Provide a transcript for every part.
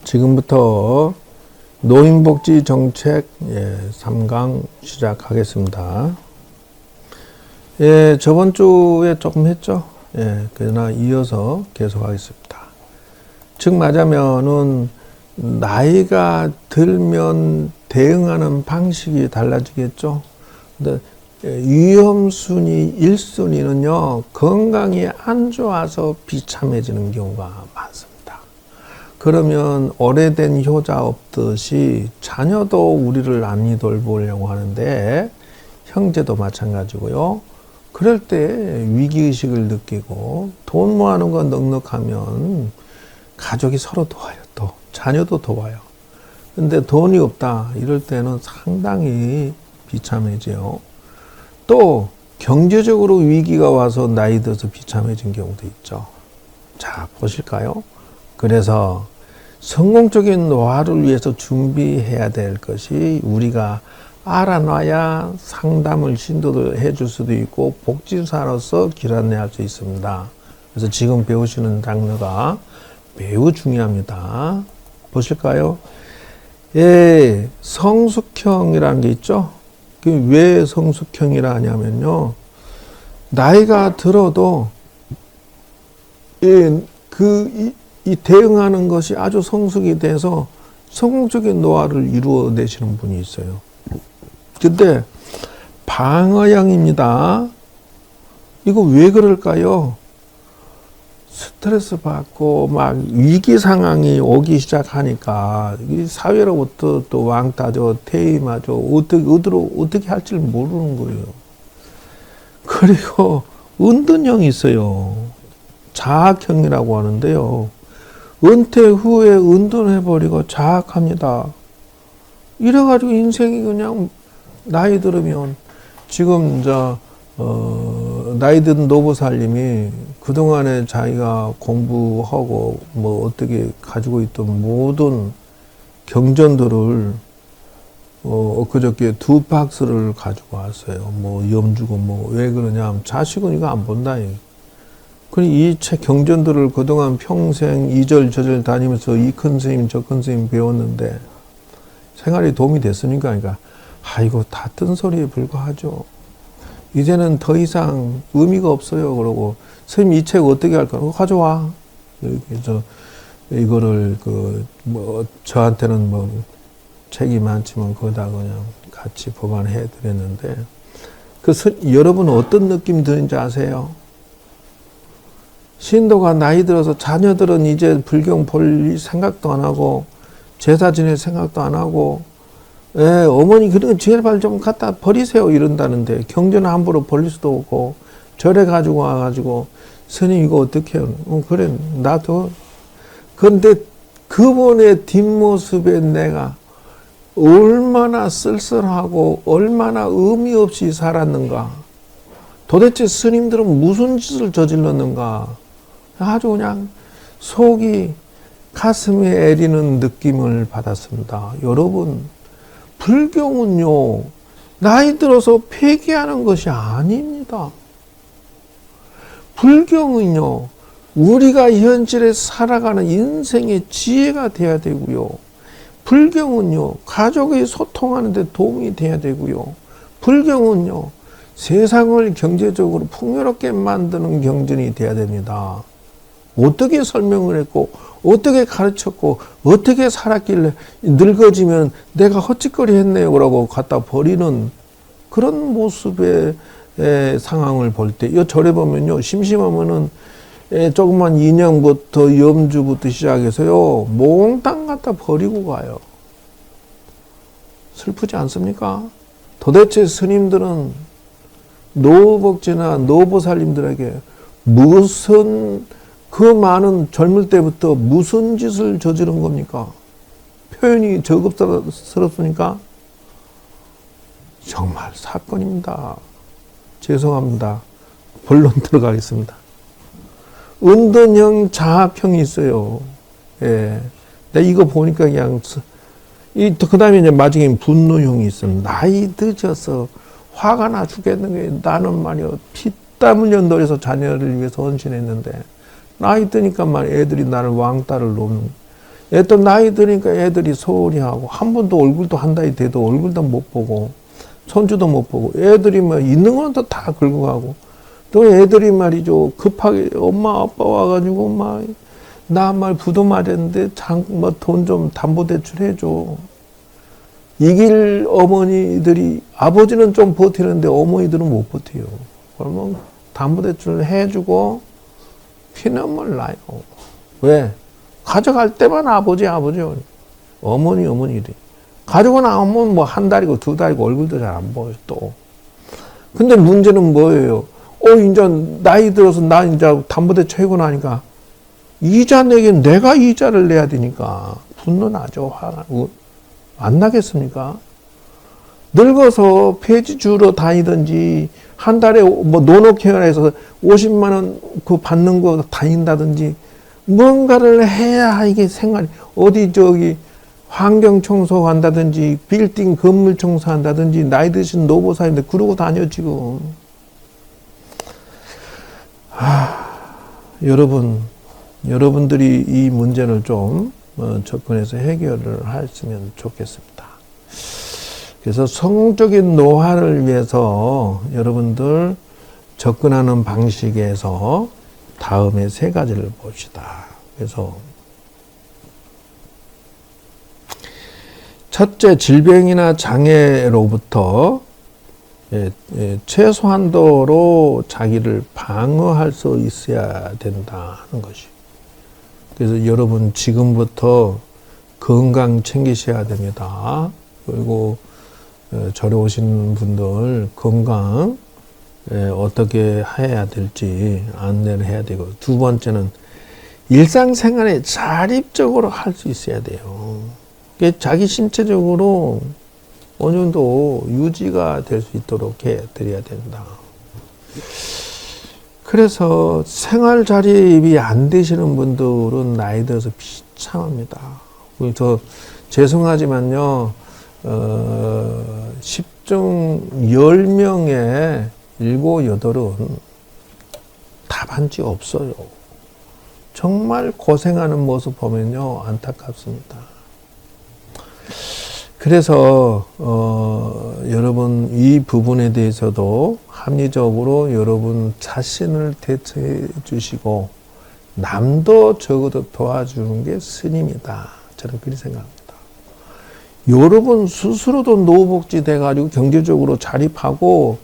지금부터 노인복지 정책 3강 시작하겠습니다. 저번 주에 조금 했죠. 그러나 이어서 계속하겠습니다. 즉 말하면은 나이가 들면 대응하는 방식이 달라지겠죠. 근데 위험순위 1순위는요, 건강이 안 좋아서 비참해지는 경우가 많습니다. 그러면 오래된 효자 없듯이 자녀도 우리를 안 돌보려고 하는데 형제도 마찬가지고요. 그럴 때 위기의식을 느끼고 돈 모아는 거 넉넉하면 가족이 서로 도와요. 또 자녀도 도와요. 근데 돈이 없다 이럴 때는 상당히 비참해져요. 또 경제적으로 위기가 와서 나이 들어서 비참해진 경우도 있죠. 자, 보실까요? 그래서 성공적인 노화를 위해서 준비해야 될 것이 우리가 알아놔야 상담을 신도를 해줄 수도 있고 복지사로서 길 안내할 수 있습니다. 그래서 지금 배우시는 장르가 매우 중요합니다. 보실까요? 성숙형이라는 게 있죠. 왜 성숙형이라 하냐면요, 나이가 들어도 이 대응하는 것이 아주 성숙이 돼서 성공적인 노화를 이루어내시는 분이 있어요. 근데 방어형입니다. 이거 왜 그럴까요? 스트레스 받고 막 위기 상황이 오기 시작하니까 이 사회로부터 또 왕따죠, 퇴임하죠. 어떻게 할지 모르는 거예요. 그리고 은둔형이 있어요. 자학형이라고 하는데요. 은퇴 후에 은둔해버리고 자학합니다. 이래가지고 인생이 그냥 나이 들으면 지금 나이 든 노부살님이 그동안에 자기가 공부하고 뭐 어떻게 가지고 있던 모든 경전들을 엊그저께 2박스를 가지고 왔어요. 뭐 염주고 뭐 왜 그러냐, 자식은 이거 안 본다. 이 책 경전들을 그동안 평생 이절 저절 다니면서 이 큰 스님 저 큰 스님 배웠는데 생활에 도움이 됐으니까, 그러니까 이거 다 뜬소리에 불과하죠. 이제는 더 이상 의미가 없어요. 그러고 스님 이 책 어떻게 할까? 가져와. 그래서 이거를 저한테는 뭐 책이 많지만 거기다 그냥 같이 보관해 드렸는데, 여러분은 어떤 느낌 드는지 아세요? 신도가 나이 들어서 자녀들은 이제 불경 볼 생각도 안 하고 제사 지낼 생각도 안 하고, 어머니 그런 제발 좀 갖다 버리세요 이런다는데 경전을 함부로 버릴 수도 없고 절에 가지고 와가지고 스님 이거 어떻게 해요? 그래 나도. 그런데 그분의 뒷모습에 내가 얼마나 쓸쓸하고 얼마나 의미 없이 살았는가, 도대체 스님들은 무슨 짓을 저질렀는가, 아주 그냥 속이 가슴에 애리는 느낌을 받았습니다. 여러분, 불경은요, 나이 들어서 폐기하는 것이 아닙니다. 불경은요, 우리가 현실에 살아가는 인생의 지혜가 돼야 되고요. 불경은요, 가족이 소통하는 데 도움이 돼야 되고요. 불경은요, 세상을 경제적으로 풍요롭게 만드는 경전이 돼야 됩니다. 어떻게 설명을 했고 어떻게 가르쳤고 어떻게 살았길래 늙어지면 내가 헛짓거리 했네요 라고 갖다 버리는 그런 모습의 상황을 볼 때, 이 절에 보면요, 심심하면은 조그만 인형부터 염주부터 시작해서요 몽땅 갖다 버리고 가요. 슬프지 않습니까? 도대체 스님들은 노복지나 노보살님들에게 무슨 그 많은 젊을 때부터 무슨 짓을 저지른 겁니까? 표현이 저급스럽습니까? 정말 사건입니다. 죄송합니다. 본론 들어가겠습니다. 은둔형, 자학형이 있어요. 내가 이거 보니까 그냥 그 다음에 이제 마지막에 분노형이 있어요. 나이 늦어서 화가 나 죽겠는 게, 나는 말이야 피땀 흘려 노려서 자녀를 위해서 헌신했는데 나이 드니까 말 애들이 나를 왕따를 놓는, 또 나이 드니까 애들이 소홀히 하고, 한 번도 얼굴도 한 달이 돼도 얼굴도 못 보고, 손주도 못 보고, 애들이 뭐 있는 건 또 다 긁어가고, 또 애들이 말이죠, 급하게 엄마 아빠 와가지고 막 나 말 부도 마련인데 뭐 돈 좀 담보대출 해줘. 이길 어머니들이, 아버지는 좀 버티는데 어머니들은 못 버텨요. 그러면 담보대출을 해주고 피눈물 나요. 왜? 가져갈 때만 아버지. 어머니들이. 가지고 나오면 뭐 한 달이고 두 달이고 얼굴도 잘 안 보여, 또. 근데 문제는 뭐예요? 이제 나이 들어서 나 이제 담보대출 하고 나니까 이자 내긴 내가 이자를 내야 되니까 분노 나죠. 화가. 안 나겠습니까? 늙어서 폐지 주러 다니든지 한 달에 뭐 노노케어에서 50만 원 그 받는 거 다닌다든지 뭔가를 해야 이게 생활이 어디 저기 환경 청소한다든지 빌딩 건물 청소한다든지 나이 드신 노보사인데 그러고 다녀 지금. 여러분들이 이 문제를 좀 접근해서 해결을 했으면 좋겠습니다. 그래서 성공적인 노화를 위해서 여러분들 접근하는 방식에서 다음에 세 가지를 봅시다. 그래서 첫째, 질병이나 장애로부터 최소한도로 자기를 방어할 수 있어야 된다는 것이. 그래서 여러분 지금부터 건강 챙기셔야 됩니다. 그리고 절에 오신 분들 건강 어떻게 해야 될지 안내를 해야 되고, 두 번째는 일상생활에 자립적으로 할 수 있어야 돼요. 자기 신체적으로 어느 정도 유지가 될 수 있도록 해 드려야 된다. 그래서 생활 자립이 안 되시는 분들은 나이 들어서 비참합니다. 그래서 죄송하지만요, 10중 10명에 7, 8은 답한지 없어요. 정말 고생하는 모습 보면요, 안타깝습니다. 그래서 여러분 이 부분에 대해서도 합리적으로 여러분 자신을 대처해 주시고 남도 적어도 도와주는 게 스님이다. 저는 그렇게 생각합니다. 여러분 스스로도 노후복지 돼가지고 경제적으로 자립하고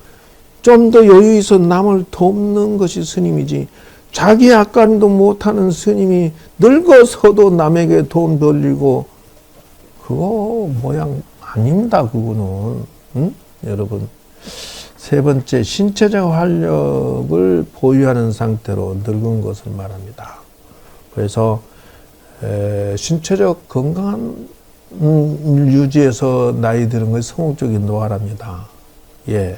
좀 더 여유 있어 남을 돕는 것이 스님이지, 자기 약간도 못하는 스님이 늙어서도 남에게 돈 돌리고 그거 모양 아닙니다. 그거는. 여러분, 세 번째, 신체적 활력을 보유하는 상태로 늙은 것을 말합니다. 그래서 신체적 건강한 유지해서 나이 드는 것이 성공적인 노화랍니다. 예.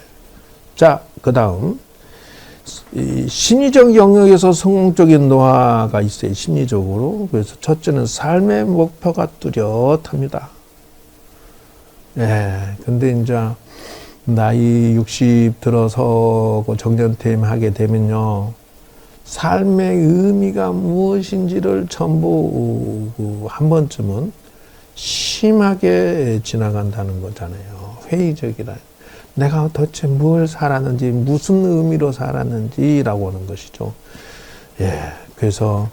자, 그 다음 심리적 영역에서 성공적인 노화가 있어요. 심리적으로. 그래서 첫째는 삶의 목표가 뚜렷합니다. 예. 근데 이제 나이 60 들어서 정년퇴임하게 되면요, 삶의 의미가 무엇인지를 전부 한 번쯤은 심하게 지나간다는 거잖아요. 회의적이라. 내가 도대체 뭘 살았는지, 무슨 의미로 살았는지라고 하는 것이죠. 예. 그래서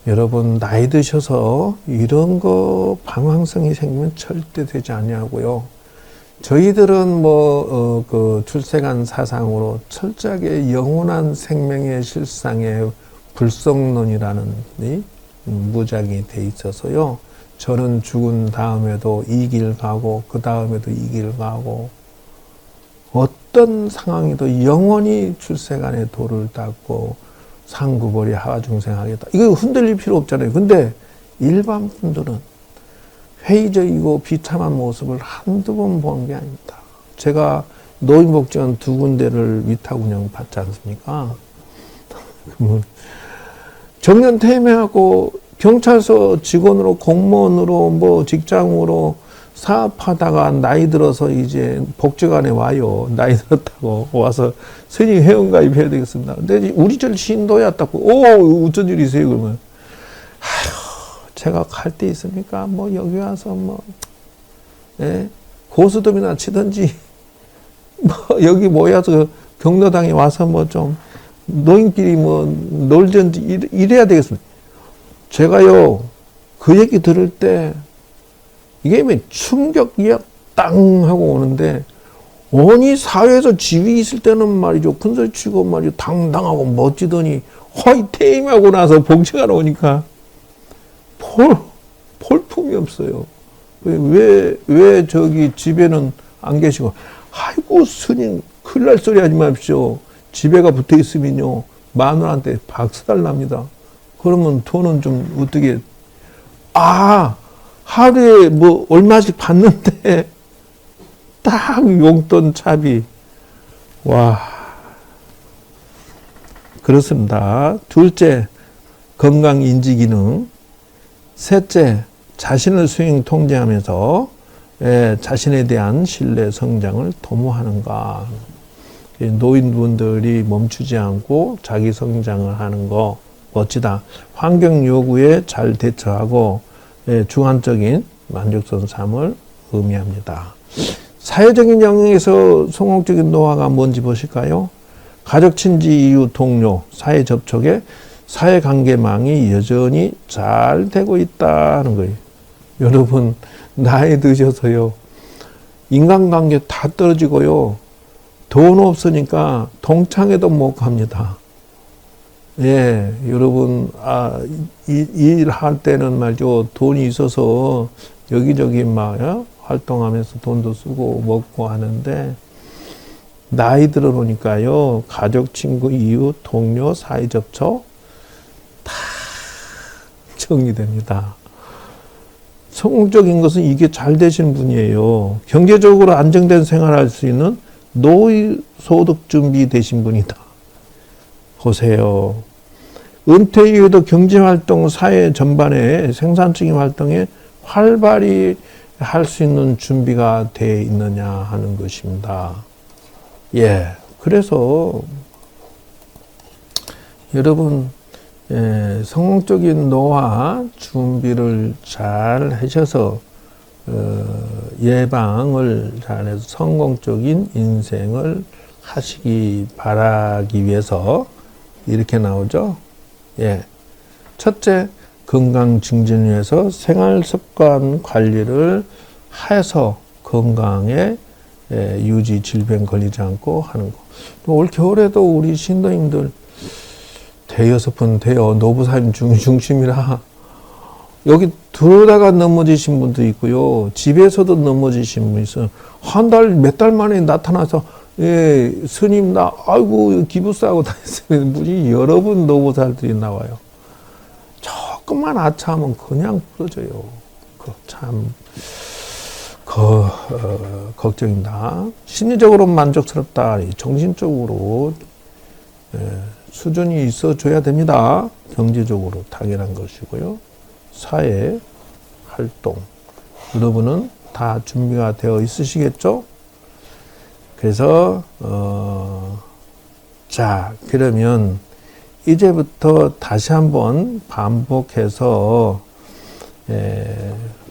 여러분 나이 드셔서 이런 거 방황성이 생기면 절대 되지 아니하고요. 저희들은 그 출세관 사상으로 철저하게 영원한 생명의 실상의 불성론이라는 무작이 돼 있어서요. 저는 죽은 다음에도 이 길 가고 그 다음에도 이 길 가고 어떤 상황에도 영원히 출세간의 도를 닦고 상구벌이 하와중생하겠다. 이거 흔들릴 필요 없잖아요. 근데 일반 분들은 회의적이고 비참한 모습을 한두 번 본 게 아닙니다. 제가 노인복지관 2군데를 위탁 운영 받지 않습니까? 정년퇴임하고 경찰서 직원으로, 공무원으로, 뭐 직장으로 사업하다가 나이 들어서 이제 복지관에 와요. 나이 들었다고 와서 스님 회원가입해야 되겠습니다. 근데 우리 절 신도야 딱, 어쩐 일이세요? 그러면 아휴, 제가 갈 데 있습니까? 뭐 여기 와서 뭐 예? 고스톱이나 치든지 뭐 여기 모여서 경로당에 와서 뭐 좀 노인끼리 뭐 놀든지 이래야 되겠습니다. 제가요 그 얘기 들을 때 이게 왜 충격이야 땅 하고 오는데, 아니 사회에서 지위 있을 때는 말이죠 큰소리 치고 말이죠 당당하고 멋지더니 화이팅 하고 나서 봉체가 나오니까 볼품이 없어요. 왜 저기 집에는 안 계시고, 아이고 스님 큰일 날 소리 하지 마십시오. 집에가 붙어 있으면요 마누라한테 박살 납니다. 그러면 돈은 좀 어떻게, 하루에 뭐 얼마씩 받는데 딱 용돈 차비. 와, 그렇습니다. 둘째, 건강 인지 기능. 셋째, 자신을 수행 통제하면서 자신에 대한 신뢰 성장을 도모하는가. 노인분들이 멈추지 않고 자기 성장을 하는 거 멋지다. 환경 요구에 잘 대처하고 주관적인 만족스러운 삶을 의미합니다. 사회적인 영역에서 성공적인 노화가 뭔지 보실까요? 가족, 친지, 이웃, 동료, 사회 접촉에 사회관계망이 여전히 잘 되고 있다는 거예요. 여러분 나이 드셔서요 인간관계 다 떨어지고요 돈 없으니까 동창회도 못 갑니다. 예, 여러분 일할 때는 말이죠 돈이 있어서 여기저기 막 활동하면서 돈도 쓰고 먹고 하는데, 나이 들어 보니까요 가족, 친구, 이웃, 동료, 사회 접촉 다 정리됩니다. 성공적인 것은 이게 잘 되시는 분이에요. 경제적으로 안정된 생활할 수 있는 노후 소득 준비 되신 분이다. 보세요. 은퇴 이후에도 경제활동, 사회 전반에 생산적인 활동에 활발히 할 수 있는 준비가 되어 있느냐 하는 것입니다. 예, 그래서 여러분 성공적인 노화 준비를 잘 하셔서 예방을 잘해서 성공적인 인생을 하시기 바라기 위해서 이렇게 나오죠. 예, 첫째, 건강 증진을 위해서 생활 습관 관리를 해서 건강에 유지, 질병 걸리지 않고 하는 거. 또 올 겨울에도 우리 신도님들 대여섯 번 대여 노부사님 중심이라 여기 들어다가 넘어지신 분도 있고요. 집에서도 넘어지신 분 있어요. 한 달, 몇 달 만에 나타나서 스님 나 아이고 기부 싸고 다니시는 분이 여러 분 노부살들이 나와요. 조금만 아차하면 그냥 부러져요. 참 걱정입니다. 심리적으로 만족스럽다. 정신적으로 수준이 있어줘야 됩니다. 경제적으로 당연한 것이고요. 사회 활동 여러분은 다 준비가 되어 있으시겠죠? 그래서 자 그러면 이제부터 다시 한번 반복해서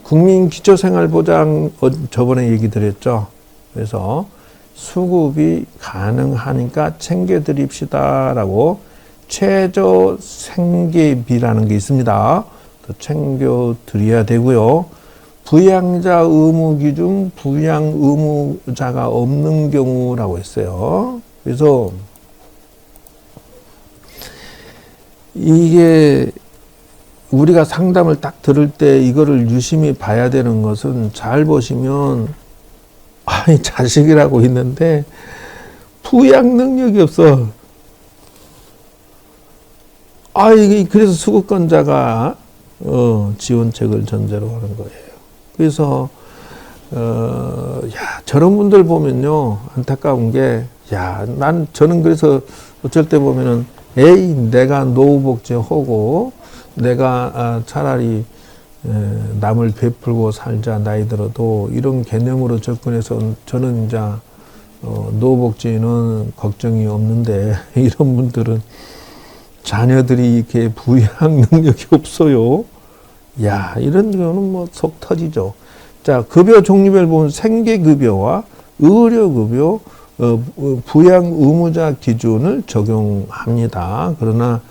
국민기초생활보장 저번에 얘기 드렸죠. 그래서 수급이 가능하니까 챙겨드립시다라고 최저 생계비라는 게 있습니다. 또 챙겨드려야 되고요. 부양자 의무 기준 부양 의무자가 없는 경우라고 했어요. 그래서 이게 우리가 상담을 딱 들을 때 이거를 유심히 봐야 되는 것은 잘 보시면 아니 자식이라고 있는데 부양 능력이 없어. 이게 그래서 수급권자가 지원책을 전제로 하는 거예요. 그래서 저런 분들 보면요 안타까운 게 저는 그래서 어쩔 때 보면은 내가 노후복지하고 내가 차라리 남을 베풀고 살자 나이 들어도 이런 개념으로 접근해서 저는 이제 노후복지는 걱정이 없는데 이런 분들은 자녀들이 이렇게 부양 능력이 없어요. 야, 이런 거는 뭐 속 터지죠. 자, 급여 종류별 보면 생계급여와 의료급여, 부양 의무자 기준을 적용합니다. 그러나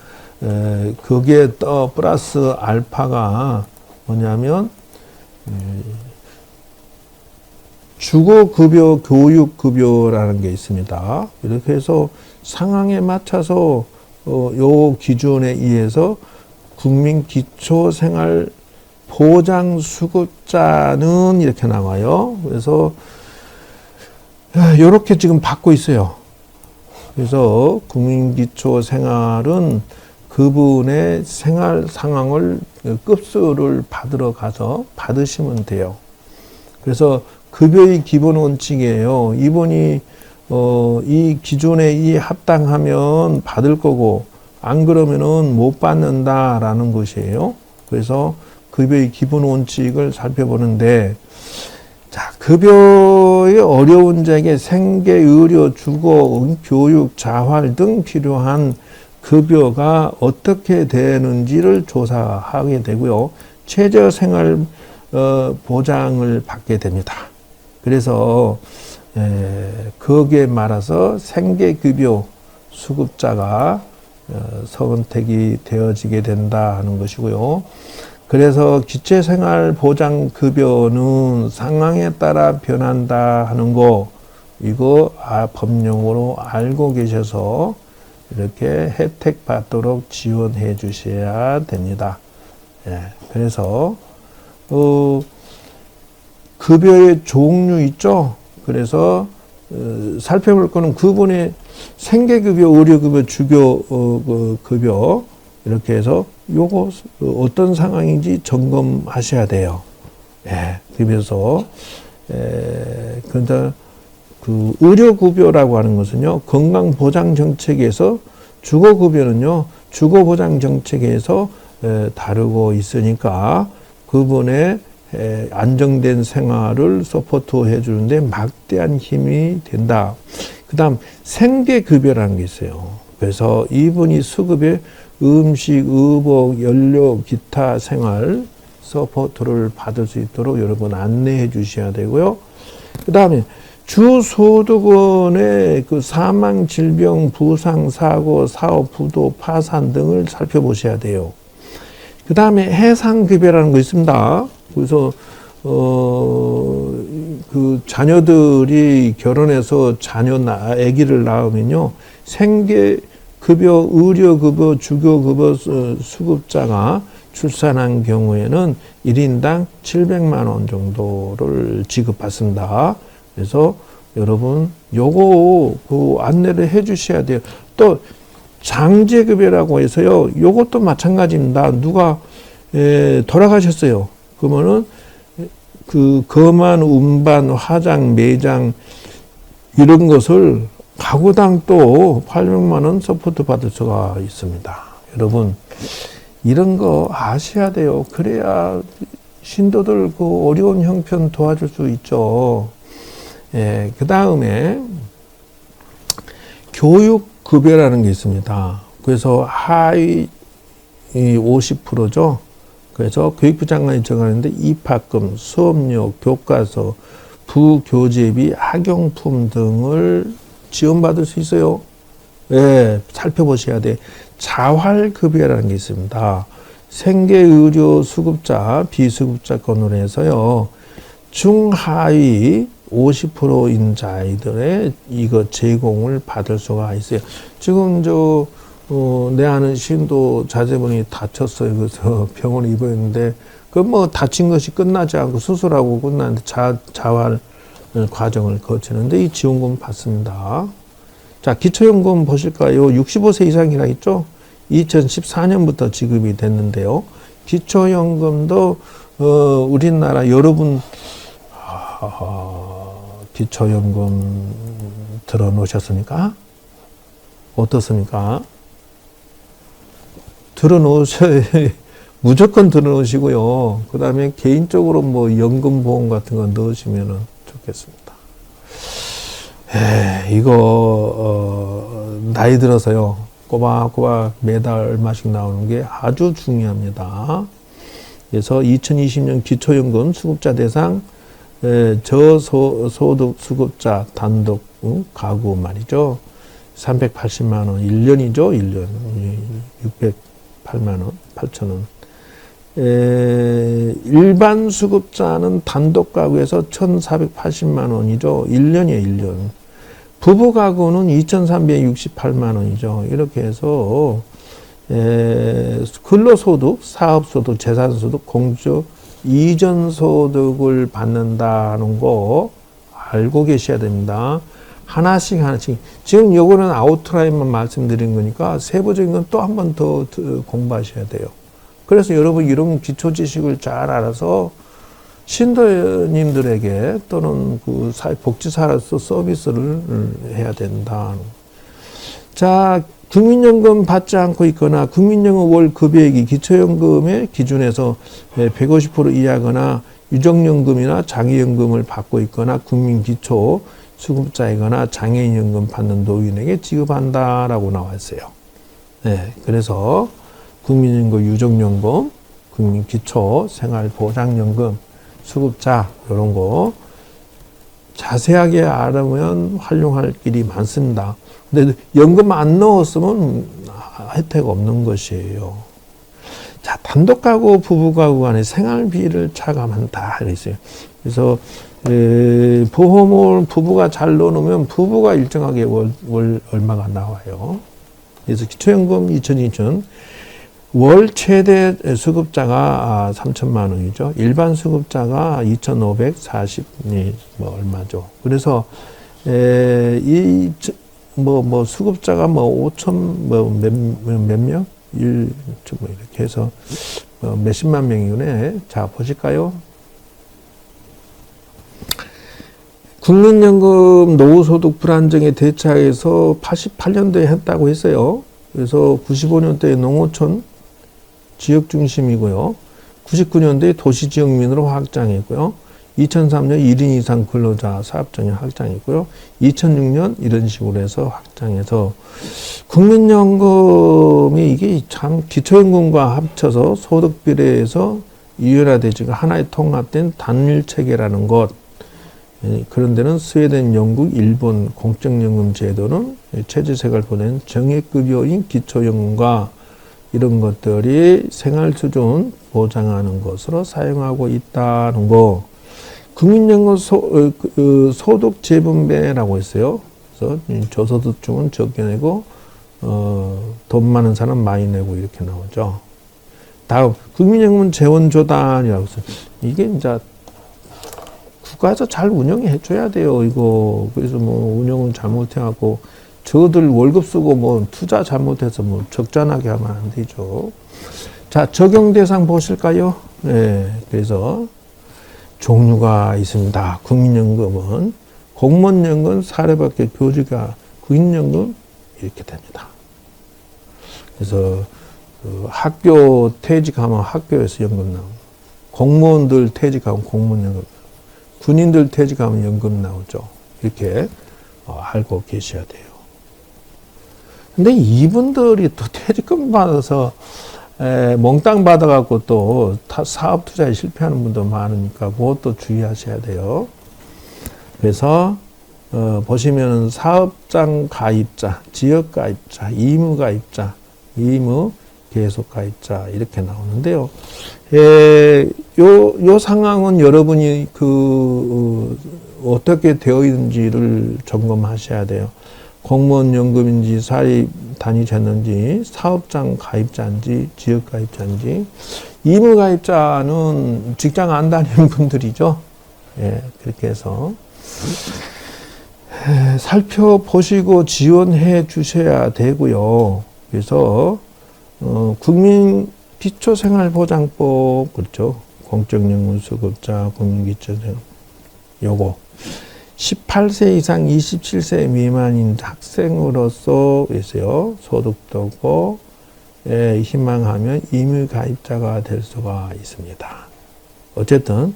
거기에 또 플러스 알파가 뭐냐면 주거급여, 교육급여라는 게 있습니다. 이렇게 해서 상황에 맞춰서 요 기준에 의해서 국민기초생활보장수급자는 이렇게 나와요. 그래서 이렇게 지금 받고 있어요. 그래서 국민기초생활은 그분의 생활 상황을 급수를 받으러 가서 받으시면 돼요. 그래서 급여의 기본 원칙이에요. 이분이 이 기준에 이 합당하면 받을 거고 안 그러면은 못 받는다라는 것이에요. 그래서 급여의 기본 원칙을 살펴보는데, 자, 급여의 어려운 자에게 생계, 의료, 주거, 교육, 자활 등 필요한 급여가 어떻게 되는지를 조사하게 되고요. 최저생활 보장을 받게 됩니다. 그래서 거기에 말아서 생계급여 수급자가 선택이 되어지게 된다 하는 것이고요. 그래서 기초생활보장급여는 상황에 따라 변한다 하는 거, 이거 법령으로 알고 계셔서 이렇게 혜택 받도록 지원해 주셔야 됩니다. 그래서 급여의 종류 있죠. 그래서 살펴볼 거는 그분의 생계급여, 의료급여, 주거급여 이렇게 해서 요거 어떤 상황인지 점검하셔야 돼요. 그래서 그런데 그 의료급여라고 하는 것은요, 건강보장정책에서, 주거급여는요, 주거보장정책에서 다루고 있으니까 그분의 안정된 생활을 서포트해 주는데 막대한 힘이 된다. 그 다음 생계급여라는 게 있어요. 그래서 이분이 수급에 음식, 의복, 연료, 기타 생활 서포트를 받을 수 있도록 여러분 안내해 주셔야 되고요. 그 다음에 주소득원의 그 사망, 질병, 부상, 사고, 사업, 부도, 파산 등을 살펴보셔야 돼요. 그 다음에 해상급여라는 거 있습니다. 그래서 그 자녀들이 결혼해서 아기를 낳으면요, 생계급여, 의료급여, 주거급여 수급자가 출산한 경우에는 1인당 700만 원 정도를 지급받습니다. 그래서 여러분 요거 그 안내를 해 주셔야 돼요. 또 장제급여라고 해서요, 요것도 마찬가지입니다. 누가 돌아가셨어요. 그러면은 그 거만, 운반, 화장, 매장 이런 것을 가구당 또 800만 원 서포트 받을 수가 있습니다. 여러분 이런 거 아셔야 돼요. 그래야 신도들 그 어려운 형편 도와줄 수 있죠. 그 다음에 교육급여라는 게 있습니다. 그래서 하위 50%죠. 그래서 교육부 장관이 정하는데 입학금, 수업료, 교과서, 부교재비, 학용품 등을 지원받을 수 있어요. 살펴보셔야 돼. 자활급여라는 게 있습니다. 생계의료 수급자, 비수급자권으로 해서요, 중하위 50%인 자들의 이거 제공을 받을 수가 있어요. 지금 내 아는 신도 자제분이 다쳤어요. 그래서 병원에 입원했는데, 그 뭐 다친 것이 끝나지 않고 수술하고 끝났는데 자활 과정을 거치는데 이 지원금 받습니다. 자, 기초연금 보실까요? 65세 이상이라 있죠? 2014년부터 지급이 됐는데요. 기초연금도 우리나라 여러분 기초연금 들어놓으셨습니까? 어떻습니까? 들어놓으셔야 무조건 들어놓으시고요. 그 다음에 개인적으로 뭐 연금보험 같은 거 넣으시면 좋겠습니다. 이거 나이 들어서요, 꼬박꼬박 매달 얼마씩 나오는 게 아주 중요합니다. 그래서 2020년 기초연금 수급자 대상 저소득 수급자 단독 가구 말이죠. 380만 원 1년이죠. 1년 608만 원 8천 원. 일반 수급자는 단독 가구에서 1,480만 원이죠. 1년이에요. 1년. 부부 가구는 2,368만 원이죠. 이렇게 해서 근로소득, 사업소득, 재산소득, 공적 이전소득을 받는다는 거 알고 계셔야 됩니다. 하나씩 지금 요거는 아웃라인만 말씀드린 거니까 세부적인 건 또 한 번 더 공부하셔야 돼요. 그래서 여러분 이런 기초 지식을 잘 알아서 신도님들에게 또는 그 복지사로서 서비스를 해야 된다. 자, 국민연금 받지 않고 있거나 국민연금 월 급여액이 기초연금의 기준에서 150% 이하거나 유족연금이나 장애연금을 받고 있거나 국민기초 수급자이거나 장애인연금 받는 노인에게 지급한다라고 나와 있어요. 네, 그래서 국민연금, 유족연금, 국민기초, 생활보장연금, 수급자 이런 거 자세하게 알으면 활용할 길이 많습니다. 근데 연금 안 넣었으면 혜택 없는 것이에요. 자, 단독가구, 부부가구 간의 생활비를 차감한다. 그랬어요. 그래서 보험을 부부가 잘 넣어놓으면 부부가 일정하게 월 얼마가 나와요. 그래서 기초연금 2020년 월 최대 수급자가 3천만 원이죠. 일반 수급자가 2,540 얼마죠. 그래서 수급자가 5천 몇 명? 이렇게 해서 몇십만 명이네. 자, 보실까요? 국민연금 노후소득 불안정에 대처해서 88년도에 했다고 했어요. 그래서 95년도에 농어촌 지역 중심이고요. 99년도에 도시지역민으로 확장했고요. 2003년 1인 이상 근로자 사업장에 확장했고요. 2006년 이런 식으로 해서 확장해서 국민연금이 이게 참 기초연금과 합쳐서 소득 비례에서 유연화되지가 하나의 통합된 단일 체계라는 것. 그런 데는 스웨덴, 영국, 일본 공적연금 제도는 체지색을 보낸 정액급여인 기초연금과 이런 것들이 생활수준 보장하는 것으로 사용하고 있다는 거. 국민연금 소득 재분배라고 했어요. 그래서 저소득층은 적게 내고 돈 많은 사람 많이 내고 이렇게 나오죠. 다음 국민연금은 재원조달이라고 했어요. 이게 이제 국가에서 잘 운영해 줘야 돼요. 이거 그래서 운영은 잘못해갖고 저들 월급 쓰고 투자 잘못해서 적잖하게 하면 안 되죠. 자, 적용 대상 보실까요? 네, 그래서 종류가 있습니다. 국민연금은 공무원연금, 사례밖에 교직가 국민연금 이렇게 됩니다. 그래서 학교 퇴직하면 학교에서 연금 나오고, 공무원들 퇴직하면 공무원연금, 군인들 퇴직하면 연금 나오죠. 이렇게 알고 계셔야 돼요. 근데 이분들이 또 퇴직금 받아서 몽땅 받아갖고 또 사업 투자에 실패하는 분도 많으니까 그것도 주의하셔야 돼요. 그래서 보시면은 사업장 가입자, 지역 가입자, 의무 가입자, 의무 계속 가입자 이렇게 나오는데요. 요 상황은 여러분이 어떻게 되어 있는지를 점검하셔야 돼요. 공무원 연금인지 사립 다니셨는지 사업장 가입자인지 지역 가입자인지. 의무 가입자는 직장 안 다니는 분들이죠. 예, 그렇게 해서 살펴보시고 지원해 주셔야 되고요. 그래서 국민 기초생활보장법 그렇죠. 공적연금 수급자 국민기초생활 요거 18세 이상 27세 미만인 학생으로서 있어요. 소득도 없고 희망하면 의무 가입자가 될 수가 있습니다. 어쨌든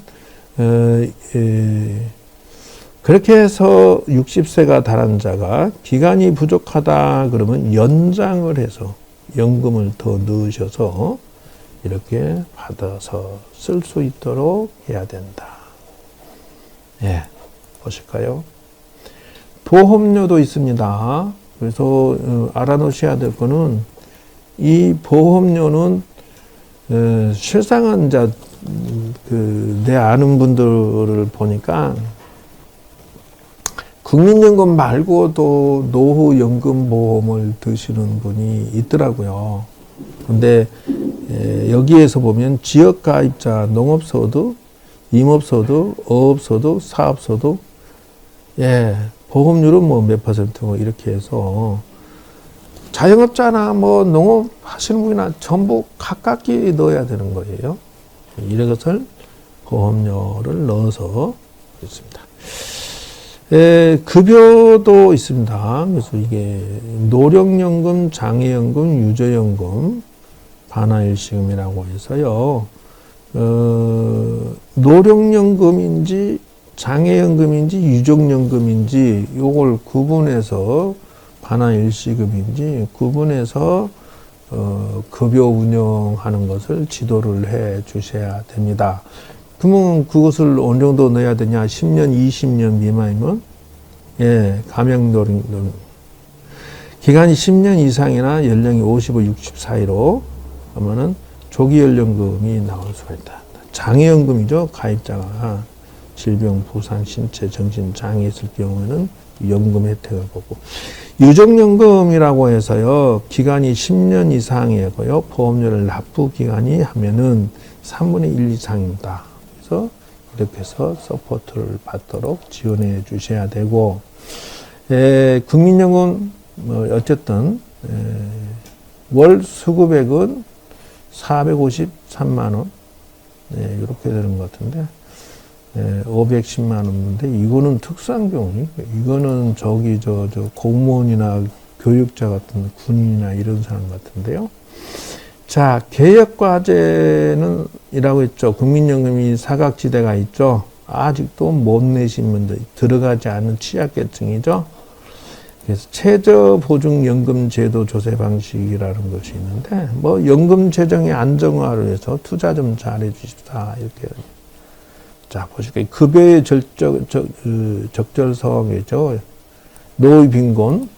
그렇게 해서 60세가 달한 자가 기간이 부족하다 그러면 연장을 해서 연금을 더 넣으셔서 이렇게 받아서 쓸 수 있도록 해야 된다. 예, 보실까요? 보험료도 있습니다. 그래서 알아놓으셔야 될 거는 이 보험료는 실상은 이제 내 아는 분들을 보니까 국민연금 말고도 노후연금보험을 드시는 분이 있더라고요. 근데 여기에서 보면 지역가입자, 농업소득, 임업소득, 어업소득, 사업소득, 예, 보험료는 뭐 몇 퍼센트 뭐 이렇게 해서 자영업자나 뭐 농업 하시는 분이나 전부 가깝게 넣어야 되는 거예요. 이런 것을 보험료를 넣어서 있습니다. 급여도 있습니다. 그래서 이게 노령연금, 장애연금, 유저연금, 반환일시금이라고 해서요. 노령연금인지 장애연금인지 유족연금인지 요걸 구분해서 반환일시금인지 구분해서 급여 운영하는 것을 지도를 해 주셔야 됩니다. 그러면 그것을 어느 정도 넣어야 되냐? 10년, 20년 미만이면 예, 감형노령 기간이 10년 이상이나 연령이 55, 60 사이로 하면은 조기연령금이 나올 수가 있다. 장애연금이죠. 가입자가 질병, 부상, 신체, 정신 장애 있을 경우에는 연금 혜택을 보고 유족연금이라고 해서요. 기간이 10년 이상이고요. 보험료를 납부 기간이 하면은 3분의 1 이상입니다. 그래서 이렇게 해서 서포트를 받도록 지원해 주셔야 되고 국민연금 뭐 어쨌든 월 수급액은 453만 원 이렇게 되는 것 같은데 510만 원인데 이거는 특수한 경우 이거는 저기 저 공무원이나 교육자 같은 군인이나 이런 사람 같은데요. 자, 개혁과제는 이라고 했죠. 국민연금이 사각지대가 있죠. 아직도 못 내신 분들, 들어가지 않은 취약계층이죠. 그래서 최저보증연금제도 조세 방식이라는 것이 있는데, 뭐, 연금 재정의 안정화를 위해서 투자 좀 잘해 주십사. 이렇게. 자, 보실까요? 급여의 적절성이죠. 노후 빈곤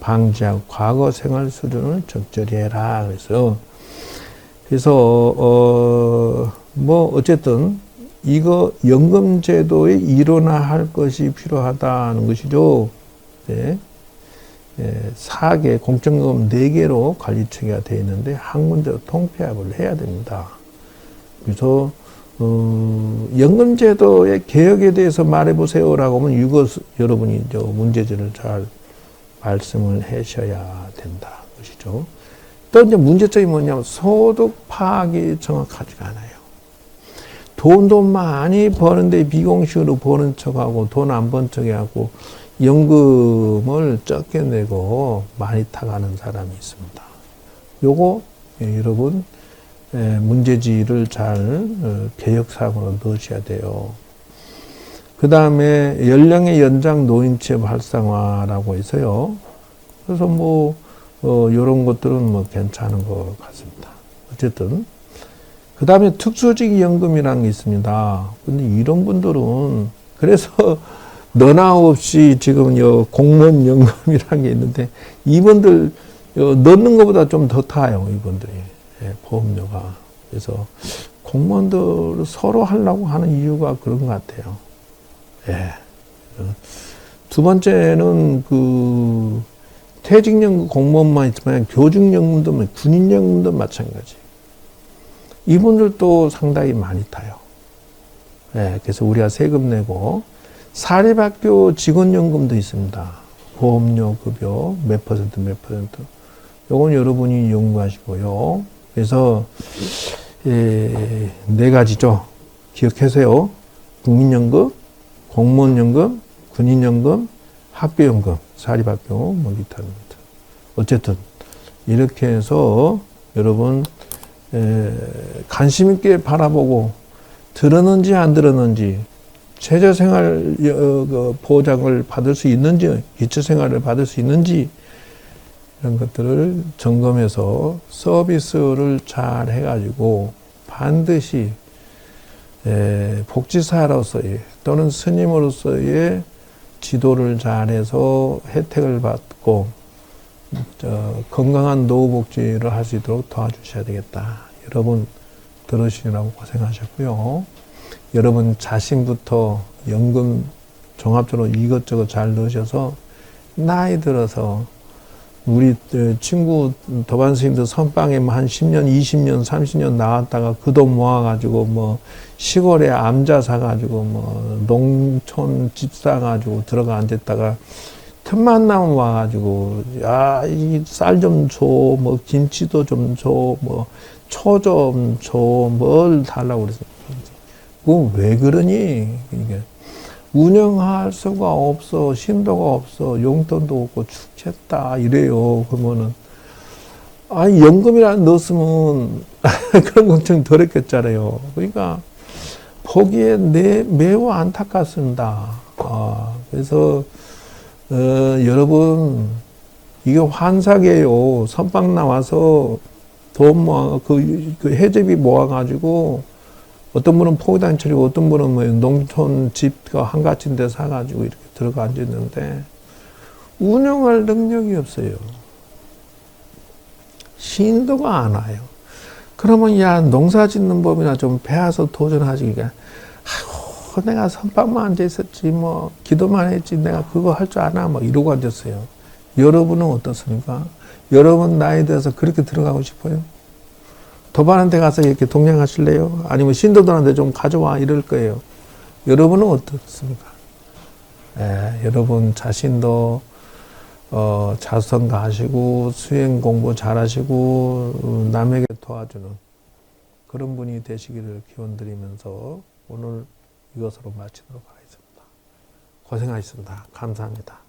방지하고 과거 생활 수준을 적절히 해라. 그래서 뭐 어쨌든 이거 연금 제도의 일원화할 것이 필요하다는 것이죠. 네. 4개 공적연금 4개로 관리 체계가 되어 있는데 한 군데로 통폐합을 해야 됩니다. 그래서 연금 제도의 개혁에 대해서 말해보세요라고 하면 이것 여러분이 문제지를 잘 말씀을 하셔야 된다 것이죠. 또 이제 문제점이 뭐냐면 소득 파악이 정확하지가 않아요. 돈도 많이 버는데 비공식으로 버는 척하고 돈 안 번 척하고 연금을 적게 내고 많이 타가는 사람이 있습니다. 요거 여러분 문제지를 잘 개혁사항으로 넣으셔야 돼요. 그 다음에 연령의 연장 노인취업 활성화라고 해서요. 그래서 뭐 이런 것들은 뭐 괜찮은 것 같습니다. 어쨌든 그 다음에 특수직 연금이라는 게 있습니다. 근데 이런 분들은 그래서 너나 없이 지금 공무원 연금이라는 게 있는데 이분들 넣는 것보다 좀 더 타요. 이분들이 보험료가. 그래서 공무원들 서로 하려고 하는 이유가 그런 것 같아요. 두 번째는 퇴직연금 공무원만 있지만 교직연금도 군인연금도 마찬가지. 이분들도 상당히 많이 타요. 그래서 우리가 세금 내고 사립학교 직원연금도 있습니다. 보험료 급여 몇 퍼센트. 요건 여러분이 연구하시고요. 그래서 4가지죠. 기억하세요. 국민연금, 공무원연금, 군인연금, 학교연금, 사립학교, 뭐 기타입니다. 어쨌든 이렇게 해서 여러분 관심 있게 바라보고 들었는지 안 들었는지 최저생활 보장을 받을 수 있는지 기초생활을 받을 수 있는지 이런 것들을 점검해서 서비스를 잘 해가지고 반드시 복지사로서의 또는 스님으로서의 지도를 잘해서 혜택을 받고 건강한 노후복지를 할 수 있도록 도와주셔야 되겠다. 여러분 들으시느라고 고생하셨고요. 여러분 자신부터 연금 종합적으로 이것저것 잘 넣으셔서 나이 들어서 우리 친구 도반 스님들 선방에 한 10년, 20년, 30년 나왔다가 그 돈 모아가지고 뭐 시골에 암자 사가지고 뭐 농촌 집 사가지고 들어가 앉았다가 틈만 나면 와가지고 야, 이 쌀 좀 줘, 뭐 김치도 좀 줘, 뭐 초 좀 줘, 뭘 달라고 그랬어. 그거 왜 그러니? 이게 운영할 수가 없어, 신도가 없어, 용돈도 없고 죽겠다 이래요. 그러면은 아니 연금이라 넣었으면 그런 걱정 덜 했겠잖아요. 그러니까 보기에 매우 안타깝습니다. 그래서 여러분 이게 환삭이에요. 선방 나와서 돈 모아 그 해제비 모아가지고 어떤 분은 포기당 처리고 어떤 분은 뭐 농촌 집과 한가친 데 사가지고 이렇게 들어가 앉았는데 운영할 능력이 없어요. 신도가 안 와요. 그러면 야 농사 짓는 법이나 좀 배워서 도전하지. 그러니까 아이고 내가 선방만 앉아 있었지 뭐 기도만 했지 내가 그거 할 줄 아나 뭐 이러고 앉았어요. 여러분은 어떻습니까? 여러분 나이 들어서 그렇게 들어가고 싶어요? 도반한테 가서 이렇게 동냥하실래요? 아니면 신도들한테 좀 가져와 이럴 거예요. 여러분은 어떻습니까? 여러분 자신도 자선가하시고 수행 공부 잘하시고 남에게 도와주는 그런 분이 되시기를 기원드리면서 오늘 이것으로 마치도록 하겠습니다. 고생하셨습니다. 감사합니다.